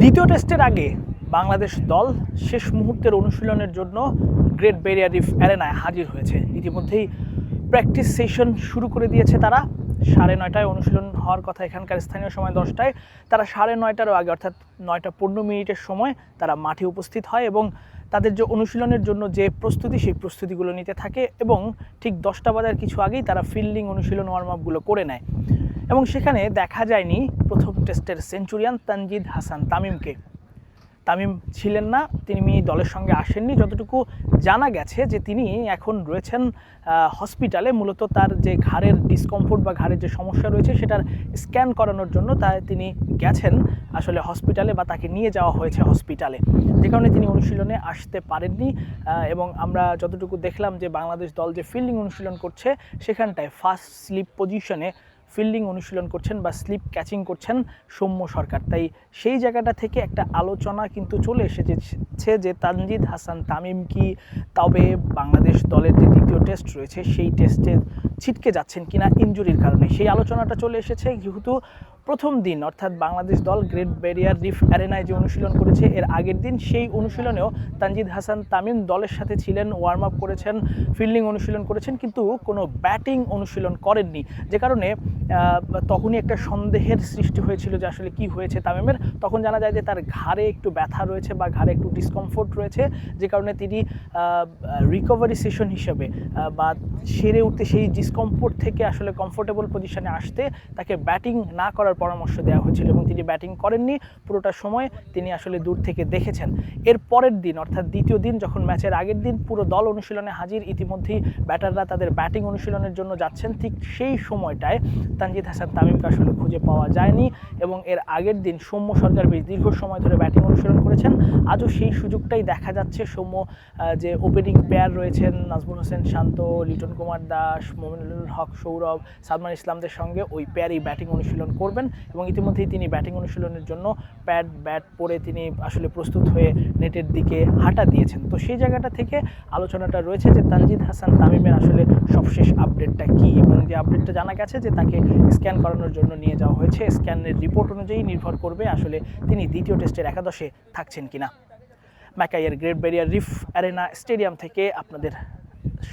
দ্বিতীয় টেস্টের আগে বাংলাদেশ দল শেষ মুহূর্তের অনুশীলনের জন্য গ্রেট ব্যারিয়ার রিফ অ্যারেনায় হাজির হয়েছে। ইতিমধ্যেই প্র্যাকটিস সেশন শুরু করে দিয়েছে তারা। 9:30টায় অনুশীলন হওয়ার কথা এখানকার স্থানীয় সময় 10টায়। তারা 9:30টারও আগে অর্থাৎ 9:15 সময় তারা মাঠে উপস্থিত হয় এবং তাদের যে অনুশীলনের জন্য যে প্রস্তুতি সেই প্রস্তুতিগুলো নিতে থাকে এবং ঠিক 10টা বাজার কিছু আগেই তারা ফিল্ডিং অনুশীলন ওয়ার্ম আপগুলো করে নেয় এবং সেখানে দেখা যায়নি প্রথম টেস্টের সেঞ্চুরিয়ান তানজিদ হাসান তামিমকে। তামিম ছিলেন না, তিনি দলের সঙ্গে আসেননি। যতটুকু জানা গেছে যে তিনি এখন রয়েছেন হসপিটালে, মূলত তার যে ঘাড়ের ডিসকমফোর্ট বা ঘাড়ের যে সমস্যা রয়েছে সেটার স্ক্যান করানোর জন্য তিনি গেছেন আসলে হসপিটালে, বা তাকে নিয়ে যাওয়া হয়েছে হসপিটালে, যে কারণে তিনি অনুশীলনে আসতে পারেননি। এবং আমরা যতটুকু দেখলাম যে বাংলাদেশ দল যে ফিল্ডিং অনুশীলন করছে সেখানটায় ফার্স্ট স্লিপ পজিশনে ফিল্ডিং অনুশীলন করছেন বা স্লিপ ক্যাচিং করছেন সৌম্য সরকার। তাই সেই জায়গাটা থেকে একটা আলোচনা কিন্তু চলে এসেছে যে তানজিদ হাসান তামিম কি তবে বাংলাদেশ দলের যে দ্বিতীয় টেস্ট রয়েছে সেই টেস্টে ছিটকে যাচ্ছেন কিনা ইনজুরির কারণে। সেই আলোচনাটা চলে এসেছে, যেহেতু প্রথম দিন অর্থাৎ বাংলাদেশ দল গ্রেট ব্যারিয়ার রিফ অ্যারেনায় যে অনুশীলন করেছে এর আগের দিন সেই অনুশীলনেও তানজিদ হাসান তামিম দলের সাথে ছিলেন, ওয়ার্ম আপ করেছেন, ফিল্ডিং অনুশীলন করেছেন, কিন্তু কোনো ব্যাটিং অনুশীলন করেননি। যে কারণে তখনই একটা সন্দেহের সৃষ্টি হয়েছিল যে আসলে কি হয়েছে তামিমের। তখন জানা যায় যে তার ঘাড়ে একটু ব্যথা রয়েছে বা ঘাড়ে একটু ডিসকমফোর্ট রয়েছে, যে কারণে তিনি রিকভারি সেশন হিসেবে বা সেরে উঠতে সেই ডিসকমফোর্ট থেকে আসলে কমফোর্টেবল পজিশনে আসতে তাকে ব্যাটিং না করার পরামর্শ দেওয়া হয়েছিল এবং তিনি ব্যাটিং করেননি। পুরোটা সময় তিনি আসলে দূর থেকে দেখেছেন। এর পরের দিন অর্থাৎ দ্বিতীয় দিন, যখন ম্যাচের আগের দিন পুরো দল অনুশীলনে হাজির, ইতিমধ্যেই ব্যাটাররা তাদের ব্যাটিং অনুশীলনের জন্য যাচ্ছেন, ঠিক সেই সময়টায় তানজিদ হাসান তামিমকে আসলে খুঁজে পাওয়া যায়নি। এবং এর আগের দিন সৌম্য সরকার বেশ দীর্ঘ সময় ধরে ব্যাটিং অনুশীলন করেছেন। আজও সেই সুযোগটাই দেখা যাচ্ছে। সৌম্য যে ওপেনিং পেয়ার রয়েছেন নাজমুল হোসেন শান্ত, লিটন কুমার দাস, মোমিনুল হক সৌরভ, সালমান ইসলামদের সঙ্গে ওই পেয়ারই ব্যাটিং অনুশীলন করবেন এবং ইতিমধ্যেই তিনি ব্যাটিং অনুশীলনের জন্য ব্যাট পরে তিনি আসলে প্রস্তুত হয়ে নেটের দিকে হাঁটা দিয়েছেন। তো সেই জায়গাটা থেকে আলোচনাটা রয়েছে যে তানজিদ হাসান তামিমের আসলে সবশেষ আপডেটটা কী, এবং যে আপডেটটা জানা গেছে যে তাকে স্ক্যান করানোর জন্য নিয়ে যাওয়া হয়েছে। স্ক্যানের রিপোর্ট অনুযায়ী নির্ভর করবে আসলে তিনি দ্বিতীয় টেস্টের একাদশে থাকছেন কিনা। ম্যাকাইয়ের Great Barrier Reef Arena stadium থেকে আপনাদের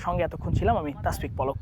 সঙ্গে এতক্ষণ ছিলাম আমি তাসফিক পলক।